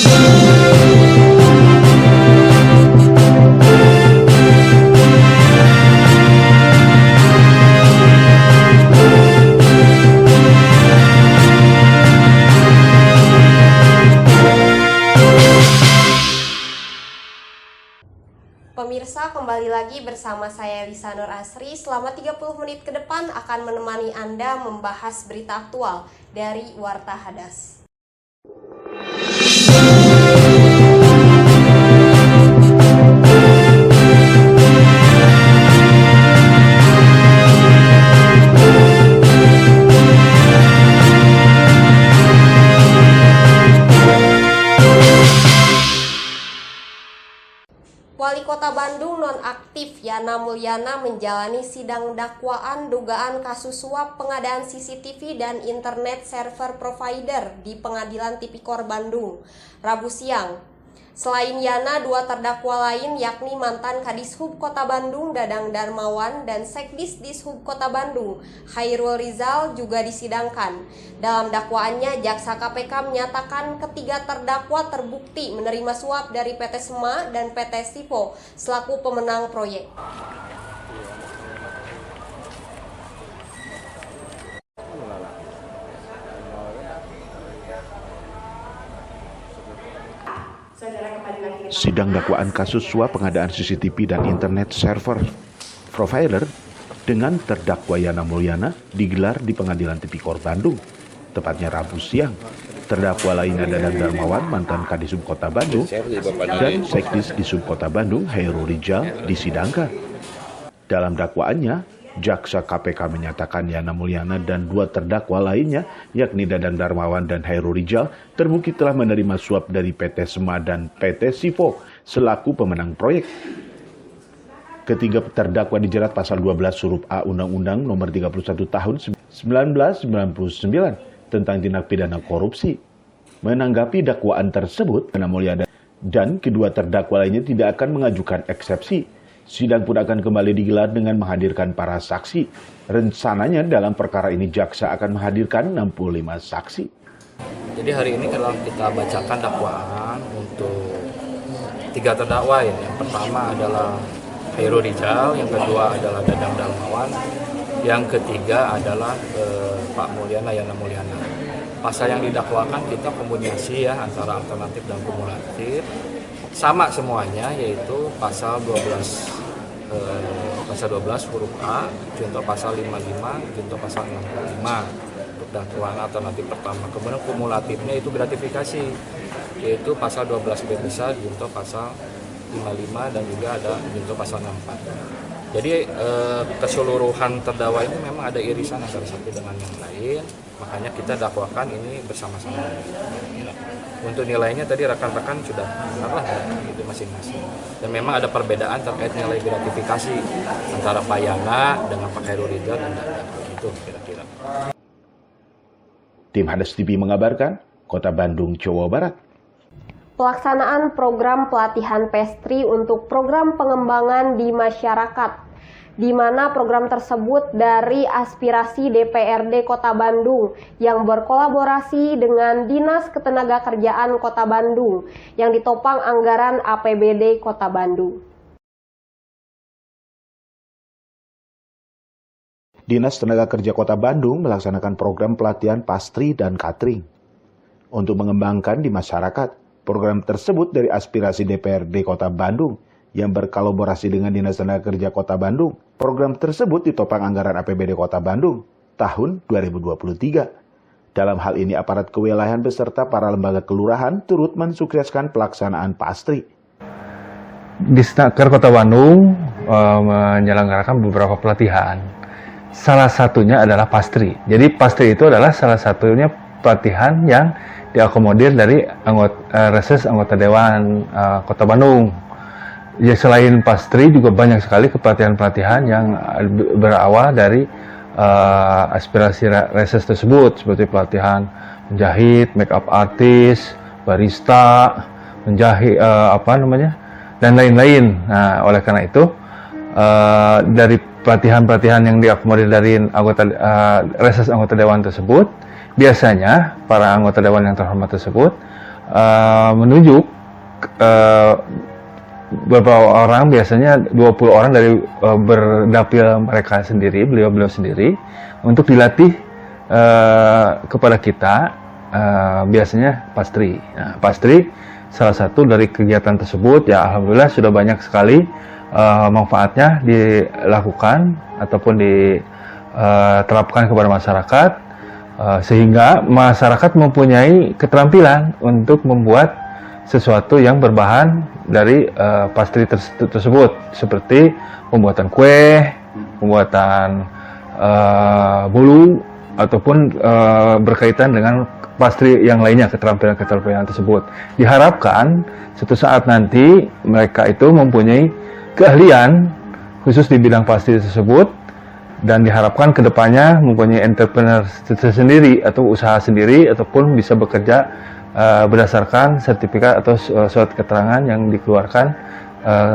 Pemirsa, kembali lagi bersama saya Lisa Nur Asri. Selama 30 menit ke depan akan menemani Anda membahas berita aktual dari Warta Hadas. Wali Kota Bandung nonaktif Yana Mulyana menjalani sidang dakwaan dugaan kasus suap pengadaan CCTV dan internet server provider di Pengadilan Tipikor Bandung, Rabu siang. Selain Yana, dua terdakwa lain yakni mantan Kadishub Kota Bandung Dadang Darmawan dan Sekdis Dishub Kota Bandung Khairul Rizal juga disidangkan. Dalam dakwaannya, Jaksa KPK menyatakan ketiga terdakwa terbukti menerima suap dari PT Sema dan PT Sipo selaku pemenang proyek. Sidang dakwaan kasus suap pengadaan CCTV dan internet server provider dengan terdakwa Yana Mulyana digelar di Pengadilan Tipikor Bandung, tepatnya Rabu siang. Terdakwa lainnya Dadang Darmawan, mantan Kadishub Kota Bandung, dan Sekdis Dishub Kota Bandung Khairul Rizal disidangkan. Dalam dakwaannya, Jaksa KPK menyatakan Yana Mulyana dan dua terdakwa lainnya, yakni Dadang Darmawan dan Khairul Rizal, terbukti telah menerima suap dari PT Sema dan PT Sipo selaku pemenang proyek. Ketiga terdakwa dijerat pasal 12 huruf A Undang-Undang Nomor 31 Tahun 1999 tentang tindak pidana korupsi. Menanggapi dakwaan tersebut, Yana Mulyana dan kedua terdakwa lainnya tidak akan mengajukan eksepsi. Sidang pun akan kembali digelar dengan menghadirkan para saksi. Rencananya dalam perkara ini jaksa akan menghadirkan 65 saksi. Jadi hari ini kalau kita bacakan dakwaan untuk tiga terdakwa ya. Yang pertama adalah Khairul Rizal, yang kedua adalah Dadang Darmawan, yang ketiga adalah Pak Mulyana, Yana Mulyana. Pasal yang didakwakan kita kombinasi ya antara alternatif dan kumulatif. Sama semuanya, yaitu pasal 12 huruf A, junto pasal 55, junto pasal 65 untuk dakwaan alternatif pertama. Kemudian kumulatifnya itu gratifikasi, yaitu pasal 12B besar, junto pasal 55 dan juga ada junto pasal 64. Jadi keseluruhan terdakwa ini memang ada irisan antara satu dengan yang lain, makanya kita dakwakan ini bersama-sama. Untuk nilainya tadi rekan-rekan sudah dengar itu masing-masing. Dan memang ada perbedaan terkait nilai gratifikasi antara Pak Yana dengan Pak Khairul Rizal dan Dadang. Itu kira-kira. Tim Hadas TV mengabarkan, Kota Bandung, Jawa Barat. Pelaksanaan program pelatihan pestri untuk program pengembangan di masyarakat, di mana program tersebut dari aspirasi DPRD Kota Bandung yang berkolaborasi dengan Dinas Ketenagakerjaan Kota Bandung yang ditopang anggaran APBD Kota Bandung. Dinas Tenaga Kerja Kota Bandung melaksanakan program pelatihan pastry dan catering untuk mengembangkan di masyarakat. Program tersebut dari aspirasi DPRD Kota Bandung yang berkolaborasi dengan Dinas Tenaga Kerja Kota Bandung. Program tersebut ditopang anggaran APBD Kota Bandung tahun 2023. Dalam hal ini aparat kewilayahan beserta para lembaga kelurahan turut mensukseskan pelaksanaan pastry. Disnaker Kota Bandung menyelenggarakan beberapa pelatihan. Salah satunya adalah pastry. Jadi pastry itu adalah salah satunya pelatihan yang diakomodir dari reses anggota Dewan Kota Bandung. Ya, selain pastry juga banyak sekali pelatihan-pelatihan yang berawal dari aspirasi reses tersebut, seperti pelatihan menjahit, make up artist, barista, menjahit dan lain-lain. Nah, oleh karena itu dari pelatihan-pelatihan yang diakomodir dari reses anggota Dewan tersebut, biasanya para anggota Dewan yang terhormat tersebut menunjuk beberapa orang, biasanya 20 orang dari berdapil mereka sendiri, beliau-beliau sendiri, untuk dilatih kepada kita, biasanya pastri. Nah, pastri salah satu dari kegiatan tersebut, ya alhamdulillah sudah banyak sekali manfaatnya dilakukan ataupun diterapkan kepada masyarakat, sehingga masyarakat mempunyai keterampilan untuk membuat sesuatu yang berbahan dari pastry tersebut, seperti pembuatan kue, pembuatan bolu, ataupun berkaitan dengan pastry yang lainnya, keterampilan tersebut. Diharapkan suatu saat nanti mereka itu mempunyai keahlian khusus di bidang pastry tersebut, dan diharapkan kedepannya mempunyai entrepreneur sendiri atau usaha sendiri, ataupun bisa bekerja berdasarkan sertifikat atau surat keterangan yang dikeluarkan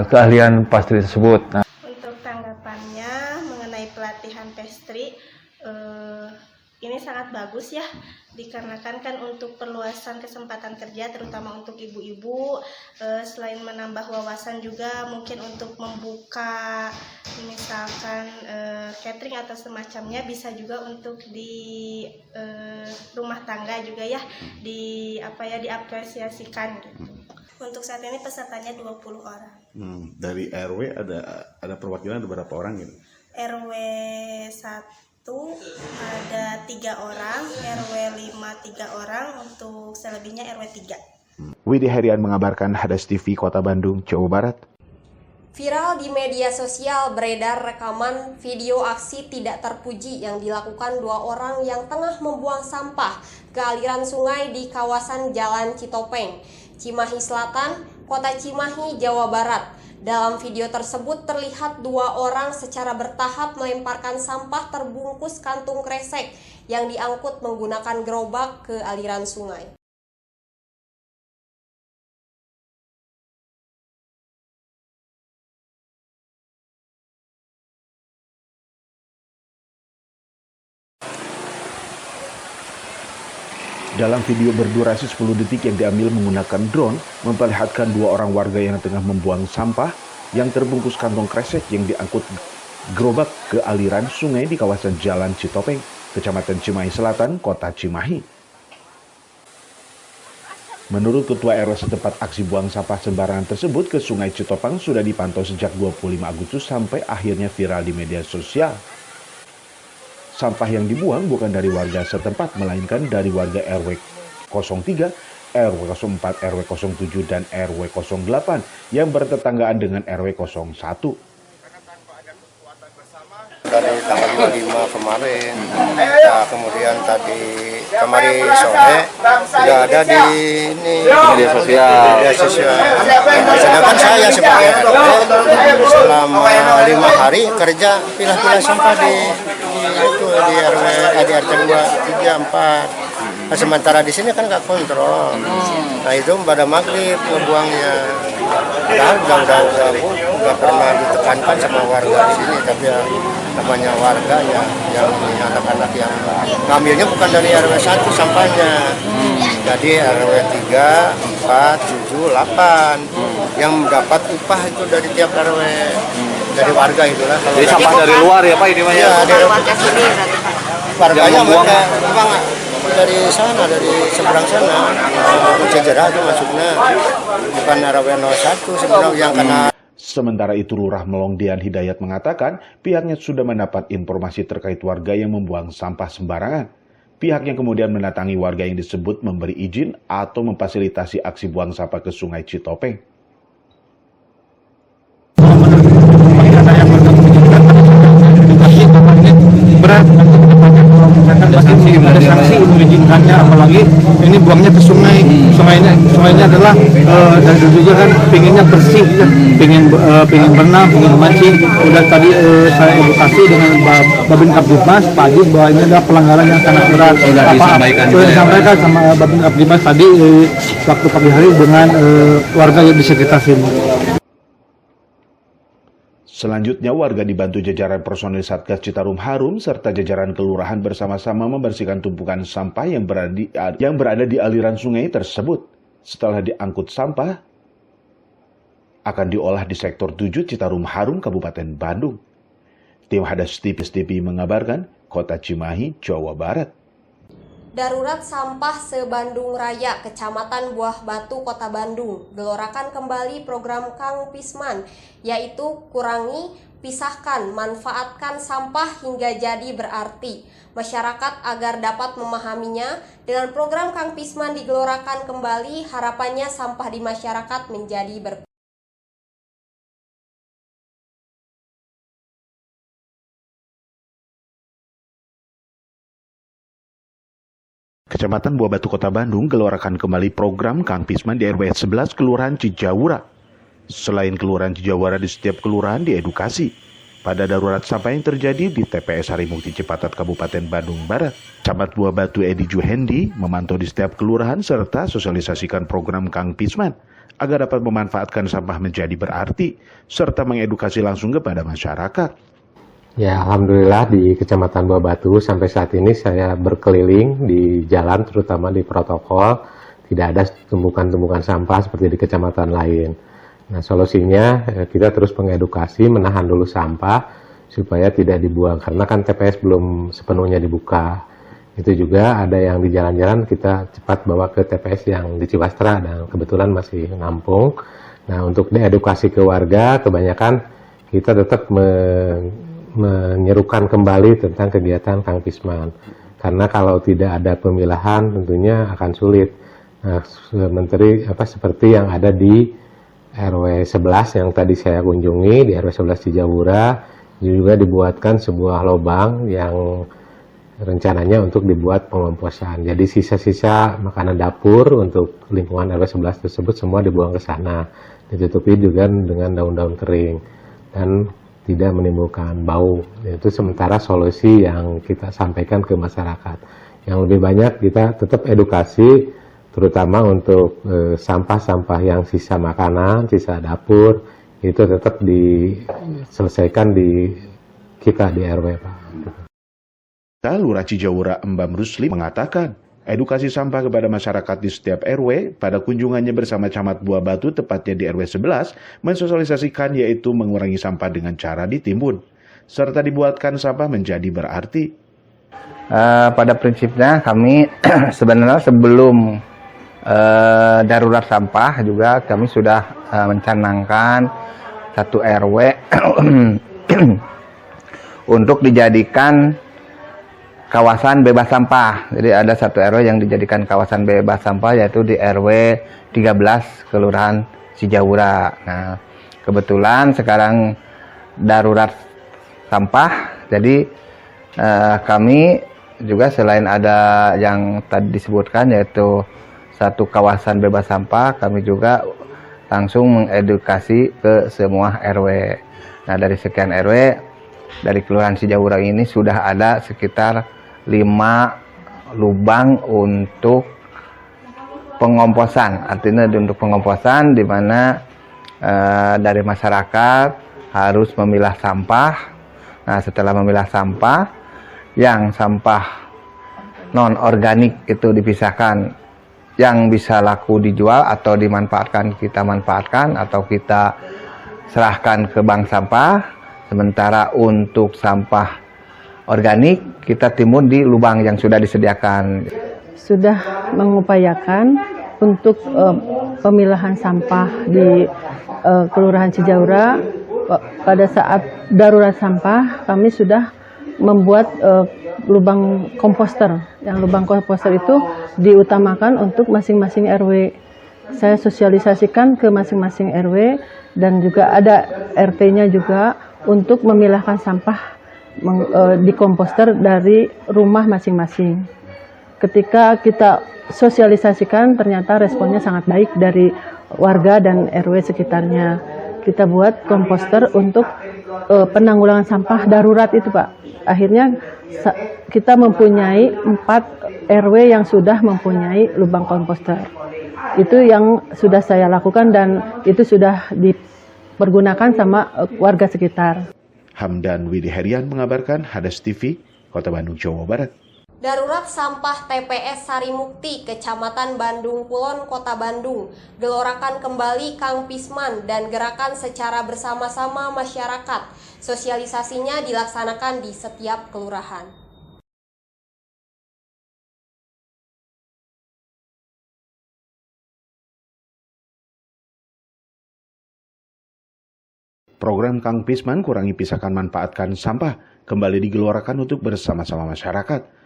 keahlian pastry tersebut. Nah, untuk tanggapannya mengenai pelatihan pastry, ini sangat bagus ya, dikarenakan kan untuk perluasan kesempatan kerja terutama untuk ibu-ibu, selain menambah wawasan juga mungkin untuk membuka misalkan catering atau semacamnya, bisa juga untuk di rumah tangga juga ya, diapresiasikan gitu. Untuk saat ini pesertanya 20 orang. Dari RW ada perwakilan, ada berapa orang gitu? RW 1 ada 3 orang, RW 5 3 orang, untuk selebihnya RW 3. Widi Herian mengabarkan, Hadas TV Kota Bandung, Jawa Barat. Viral di media sosial beredar rekaman video aksi tidak terpuji yang dilakukan 2 orang yang tengah membuang sampah ke aliran sungai di kawasan Jalan Citopeng, Cimahi Selatan, Kota Cimahi, Jawa Barat. Dalam video tersebut terlihat 2 orang secara bertahap melemparkan sampah terbungkus kantung kresek yang diangkut menggunakan gerobak ke aliran sungai. Dalam video berdurasi 10 detik yang diambil menggunakan drone, memperlihatkan 2 orang warga yang tengah membuang sampah yang terbungkus kantong kresek yang diangkut gerobak ke aliran sungai di kawasan Jalan Citopeng, Kecamatan Cimahi Selatan, Kota Cimahi. Menurut Ketua RW setempat, aksi buang sampah sembarangan tersebut ke Sungai Citopeng sudah dipantau sejak 25 Agustus sampai akhirnya viral di media sosial. Sampah yang dibuang bukan dari warga setempat, melainkan dari warga RW 03, RW 04, RW 07, dan RW 08 yang bertetanggaan dengan RW 01. Dari tanggal 25 kemarin, nah, kemudian kemarin sore sudah ada di media sosial. Sedangkan saya sebagai RW selama 5 hari kerja pilah-pilah sampah di RW, di RT 2, 3, 4. Nah, sementara di sini kan nggak kontrol. Nah itu pada maghrib ngebuangnya. Padahal udah pernah ditekankan sama warga di sini, tapi ya namanya warga ya, yang anak-anak yang ngambilnya bukan dari RW 1 sampahnya. Jadi RW 3, 4, 7, 8 yang mendapat upah itu dari tiap RW, dari warga itulah. Jadi sampah dari luar ya Pak ini Pak? Iya, dari warga sini. Warganya mereka memang dari sana, dari seberang sana, Cijerah itu masuknya, bukan RW 01 sebenarnya yang kena. Sementara itu, Lurah Melongdian Hidayat mengatakan pihaknya sudah mendapat informasi terkait warga yang membuang sampah sembarangan. Pihaknya kemudian mendatangi warga yang disebut memberi izin atau memfasilitasi aksi buang sampah ke Sungai Citopeng. Berat ada sanksi mengizinkannya, apalagi ini buangnya ke sungai. Sungainya adalah dari dulunya kan pinginnya bersih ya, pingin berenang, pingin memancing. Udah tadi saya edukasi dengan Babin Kapdipmas Pak Ajis bahwa ini adalah pelanggaran yang sangat berat. Sudah disampaikan sama Babin Kapdipmas tadi waktu pagi hari dengan warga yang di sekitar sini. Selanjutnya, warga dibantu jajaran personil Satgas Citarum Harum serta jajaran kelurahan bersama-sama membersihkan tumpukan sampah yang berada di aliran sungai tersebut. setelah diangkut sampah akan diolah di sektor 7 Citarum Harum, Kabupaten Bandung. Tim Hadas TV mengabarkan, Kota Cimahi, Jawa Barat. Darurat sampah se-Bandung Raya, Kecamatan Buah Batu, Kota Bandung, gelorakan kembali program Kang Pisman, yaitu kurangi, pisahkan, manfaatkan sampah hingga jadi berarti. Masyarakat agar dapat memahaminya, dengan program Kang Pisman digelorakan kembali, harapannya sampah di masyarakat menjadi berkurang. Kecamatan Buah Batu, Kota Bandung gelorakan kembali program Kang Pisman di RW 11 Kelurahan Cijawura. Selain Kelurahan Cijawura, di setiap kelurahan diedukasi pada darurat sampah yang terjadi di TPS Harimukti Cipatat, Kabupaten Bandung Barat. Camat Buah Batu Edi Juhendi memantau di setiap kelurahan serta sosialisasikan program Kang Pisman agar dapat memanfaatkan sampah menjadi berarti serta mengedukasi langsung kepada masyarakat. Ya, alhamdulillah di Kecamatan Buah Batu sampai saat ini saya berkeliling di jalan, terutama di protokol, tidak ada tumpukan-tumpukan sampah seperti di kecamatan lain. Nah, solusinya kita terus mengedukasi, menahan dulu sampah supaya tidak dibuang, karena kan TPS belum sepenuhnya dibuka. Itu juga ada yang di jalan-jalan kita cepat bawa ke TPS yang di Ciwastra dan kebetulan masih nampung. Nah, untuk diedukasi ke warga, kebanyakan kita tetap menyerukan kembali tentang kegiatan Kang Pisman. Karena kalau tidak ada pemilahan tentunya akan sulit. Nah, seperti yang ada di RW 11 yang tadi saya kunjungi, di RW 11 Cijawura, juga dibuatkan sebuah lubang yang rencananya untuk dibuat pengomposan. Jadi sisa-sisa makanan dapur untuk lingkungan RW 11 tersebut semua dibuang ke sana. Ditutupi juga dengan daun-daun kering dan tidak menimbulkan bau. Itu sementara solusi yang kita sampaikan ke masyarakat. Yang lebih banyak kita tetap edukasi, terutama untuk sampah-sampah yang sisa makanan, sisa dapur, itu tetap diselesaikan di kita di RW, Pak. Lurah Cijawura Mbam Rusli mengatakan, edukasi sampah kepada masyarakat di setiap RW pada kunjungannya bersama Camat Buah Batu, tepatnya di RW 11, mensosialisasikan yaitu mengurangi sampah dengan cara ditimbun, serta dibuatkan sampah menjadi berarti. Pada prinsipnya kami sebenarnya sebelum darurat sampah juga kami sudah mencanangkan satu RW untuk dijadikan kawasan bebas sampah. Jadi ada satu RW yang dijadikan kawasan bebas sampah, yaitu di RW 13 Kelurahan Cijawura. Nah, kebetulan sekarang darurat sampah, jadi kami juga selain ada yang tadi disebutkan yaitu satu kawasan bebas sampah, kami juga langsung mengedukasi ke semua RW. Nah, dari sekian RW dari Kelurahan Cijawura ini sudah ada sekitar 5 lubang untuk pengomposan. Artinya untuk pengomposan di mana dari masyarakat harus memilah sampah. Nah, setelah memilah sampah, yang sampah non organik itu dipisahkan, yang bisa laku dijual atau dimanfaatkan kita manfaatkan atau kita serahkan ke bank sampah. Sementara untuk sampah organik kita timbun di lubang yang sudah disediakan. Sudah mengupayakan untuk pemilahan sampah di Kelurahan Cijawura. Pada saat darurat sampah kami sudah membuat lubang komposter. Yang lubang komposter itu diutamakan untuk masing-masing RW. Saya sosialisasikan ke masing-masing RW dan juga ada RT-nya juga untuk memilahkan sampah di komposter dari rumah masing-masing. Ketika kita sosialisasikan, ternyata responnya sangat baik dari warga dan RW sekitarnya. Kita buat komposter untuk penanggulangan sampah darurat itu, Pak. Akhirnya kita mempunyai 4 RW yang sudah mempunyai lubang komposter. Itu yang sudah saya lakukan dan itu sudah dipergunakan sama warga sekitar. Hamdan Widi Herian mengabarkan, Hadas TV, Kota Bandung, Jawa Barat. Darurat sampah TPS Sarimukti, Kecamatan Bandung Kulon, Kota Bandung, gelorakan kembali Kang Pisman dan gerakan secara bersama-sama masyarakat. Sosialisasinya dilaksanakan di setiap kelurahan. Program Kang Pisman kurangi pisahkan manfaatkan sampah kembali digelorakan untuk bersama-sama masyarakat.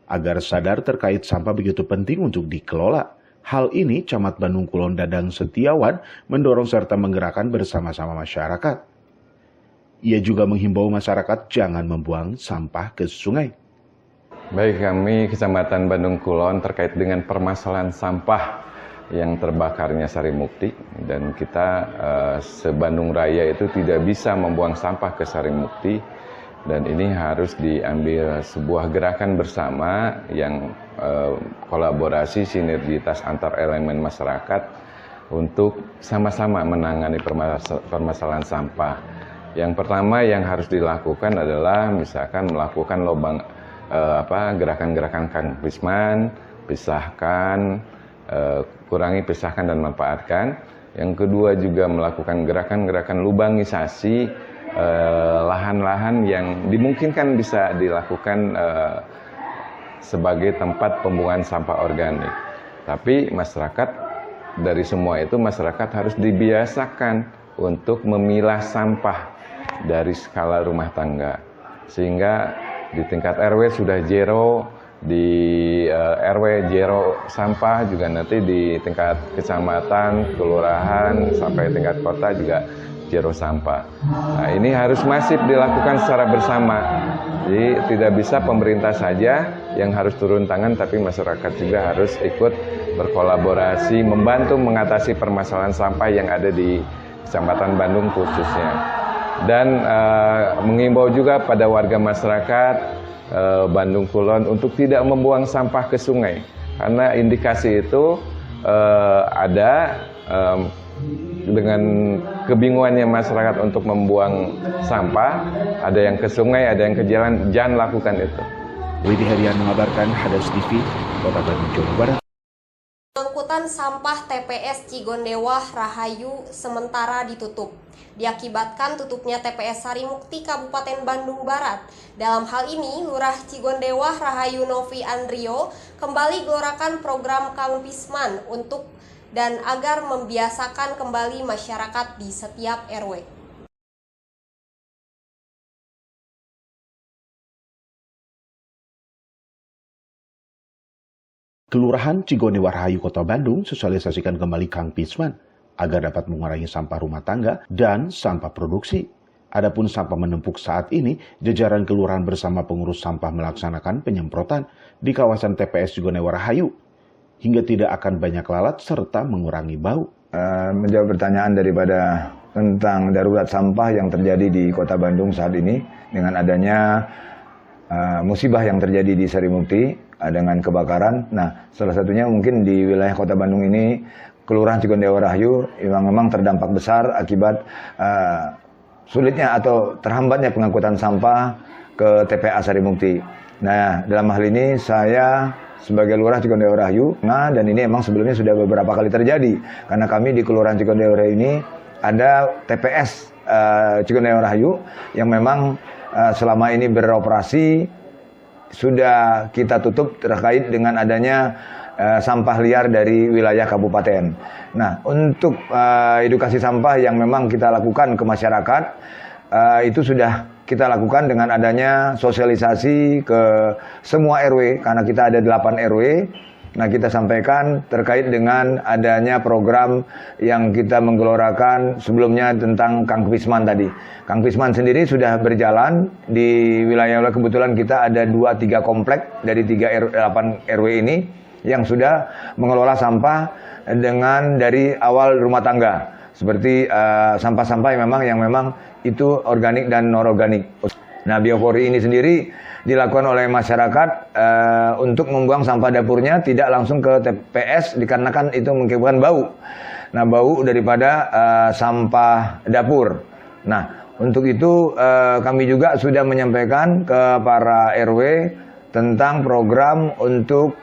Agar sadar terkait sampah begitu penting untuk dikelola. Hal ini Camat Bandung Kulon Dadang Setiawan mendorong serta menggerakkan bersama-sama masyarakat. Ia juga menghimbau masyarakat jangan membuang sampah ke sungai. Baik, kami Kecamatan Bandung Kulon terkait dengan permasalahan sampah yang terbakarnya Sarimukti, dan kita se-Bandung Raya itu tidak bisa membuang sampah ke Sarimukti. Dan ini harus diambil sebuah gerakan bersama yang kolaborasi sinergitas antar elemen masyarakat untuk sama-sama menangani permasalahan sampah. Yang pertama yang harus dilakukan adalah misalkan melakukan gerakan-gerakan Kang Pisman, pisahkan, kurangi, pisahkan dan manfaatkan. Yang kedua juga melakukan gerakan-gerakan lubangisasi lahan-lahan yang dimungkinkan bisa dilakukan sebagai tempat pembuangan sampah organik. Tapi masyarakat, dari semua itu masyarakat harus dibiasakan untuk memilah sampah dari skala rumah tangga. Sehingga di tingkat RW sudah zero, di RW zero sampah, juga nanti di tingkat kecamatan, kelurahan, sampai tingkat kota juga zero sampah. Nah, ini harus masif dilakukan secara bersama. Jadi tidak bisa pemerintah saja yang harus turun tangan, tapi masyarakat juga harus ikut berkolaborasi membantu mengatasi permasalahan sampah yang ada di Kecamatan Bandung khususnya. Dan mengimbau juga pada warga masyarakat Bandung Kulon untuk tidak membuang sampah ke sungai, karena indikasi itu ada dengan kebingungannya masyarakat untuk membuang sampah, ada yang ke sungai, ada yang ke jalan, jangan lakukan itu. Widi Herian mengabarkan, Hadas TV, Kota Bandung, Jawa Barat. Angkutan sampah TPS Cigondewah Rahayu sementara ditutup. Diakibatkan tutupnya TPS Sarimukti Kabupaten Bandung Barat. Dalam hal ini, Lurah Cigondewah Rahayu Novi Andrio kembali gelorakan program Kang Pisman untuk dan agar membiasakan kembali masyarakat di setiap RW. Kelurahan Cigondewah Rahayu Kota Bandung sosialisasikan kembali Kang Pisman agar dapat mengurangi sampah rumah tangga dan sampah produksi. Adapun sampah menumpuk saat ini, jajaran kelurahan bersama pengurus sampah melaksanakan penyemprotan di kawasan TPS Cigondewah Rahayu hingga tidak akan banyak lalat serta mengurangi bau. Menjawab pertanyaan daripada tentang darurat sampah yang terjadi di Kota Bandung saat ini dengan adanya musibah yang terjadi di Sarimukti dengan kebakaran. Nah, salah satunya mungkin di wilayah Kota Bandung ini, Kelurahan Cigondewah Rahayu memang terdampak besar akibat sulitnya atau terhambatnya pengangkutan sampah ke TPA Sarimukti. Nah, dalam hal ini saya sebagai Lurah Cigondewah Rahayu, dan ini memang sebelumnya sudah beberapa kali terjadi, karena kami di Kelurahan Cigondewah Rahayu ini ada TPS Cigondewah Rahayu yang memang selama ini beroperasi sudah kita tutup terkait dengan adanya sampah liar dari wilayah kabupaten. Nah, untuk edukasi sampah yang memang kita lakukan ke masyarakat, itu sudah kita lakukan dengan adanya sosialisasi ke semua RW, karena kita ada 8 RW. Nah, kita sampaikan terkait dengan adanya program yang kita menggelorakan sebelumnya tentang Kang Pisman tadi. Kang Pisman sendiri sudah berjalan di wilayah, kebetulan kita ada 2-3 komplek dari 8 RW ini yang sudah mengelola sampah dengan dari awal rumah tangga. Seperti sampah-sampah yang memang itu organik dan non-organik. Nah, biopori ini sendiri dilakukan oleh masyarakat untuk membuang sampah dapurnya tidak langsung ke TPS dikarenakan itu mengakibatkan bau. Nah, bau daripada sampah dapur. Nah, untuk itu kami juga sudah menyampaikan ke para RW tentang program untuk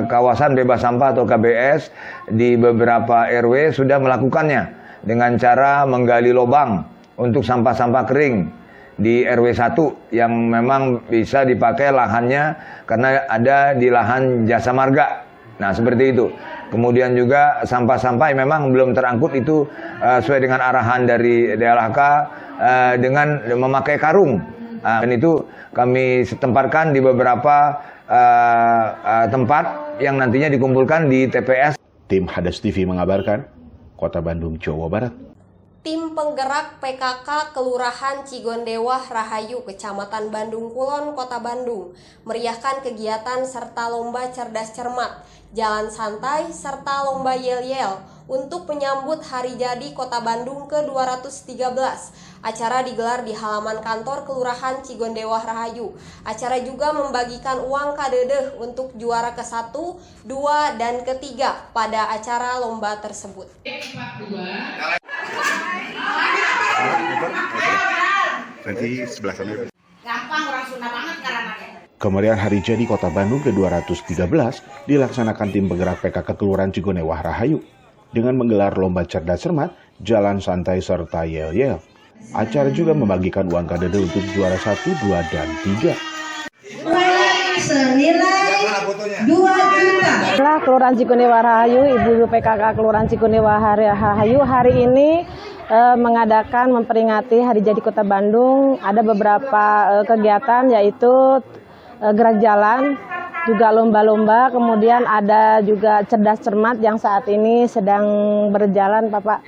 kawasan bebas sampah atau KBS di beberapa RW sudah melakukannya dengan cara menggali lubang untuk sampah-sampah kering di RW 1 yang memang bisa dipakai lahannya karena ada di lahan jasa marga. Nah, seperti itu. Kemudian juga sampah-sampah yang memang belum terangkut itu sesuai dengan arahan dari DLHK dengan memakai karung. Dan itu kami tempatkan di beberapa tempat yang nantinya dikumpulkan di TPS. Tim Hadas TV mengabarkan, Kota Bandung, Jawa Barat. Tim penggerak PKK Kelurahan Cigondewah Rahayu, Kecamatan Bandung Kulon, Kota Bandung, meriahkan kegiatan serta lomba cerdas cermat, jalan santai, serta lomba yel-yel untuk menyambut Hari Jadi Kota Bandung ke-213. Acara digelar di halaman kantor Kelurahan Cigondewah Rahayu. Acara juga membagikan uang kadedeh untuk juara ke-1, 2, dan ke-3 pada acara lomba tersebut. Kemeriahan Hari Jadi Kota Bandung ke-213 dilaksanakan tim penggerak PKK Kelurahan Cigondewah Rahayu dengan menggelar lomba cerdas cermat, jalan santai, serta yel-yel. Acara juga membagikan uang kadede untuk juara 1, 2, dan 3. Senilai 2 juta. Kelurahan Cigondewah Rahayu, Ibu PKK Kelurahan Cigondewah Rahayu hari ini mengadakan memperingati Hari Jadi Kota Bandung. Ada beberapa kegiatan yaitu gerak jalan, juga lomba-lomba, kemudian ada juga cerdas cermat yang saat ini sedang berjalan, Bapak.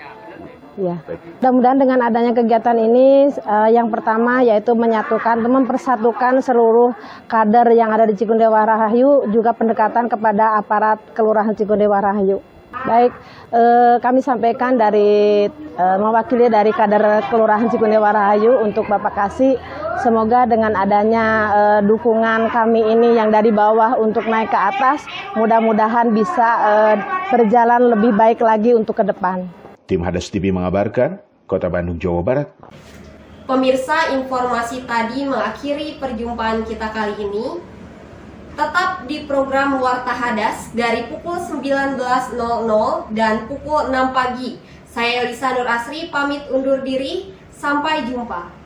Ya. Mudah-mudahan dengan adanya kegiatan ini, yang pertama yaitu menyatukan, mempersatukan seluruh kader yang ada di Cigondewah Rahayu, juga pendekatan kepada aparat Kelurahan Cigondewah Rahayu. Baik, kami sampaikan dari mewakili dari kader Kelurahan Cigondewah Rahayu untuk Bapak Kasih, semoga dengan adanya dukungan kami ini yang dari bawah untuk naik ke atas, mudah-mudahan bisa berjalan lebih baik lagi untuk ke depan. Tim Hadas TV mengabarkan, Kota Bandung, Jawa Barat. Pemirsa, informasi tadi mengakhiri perjumpaan kita kali ini. Tetap di program Warta Hadas dari pukul 19.00 dan pukul 6 pagi. Saya Elisa Nur Asri pamit undur diri. Sampai jumpa.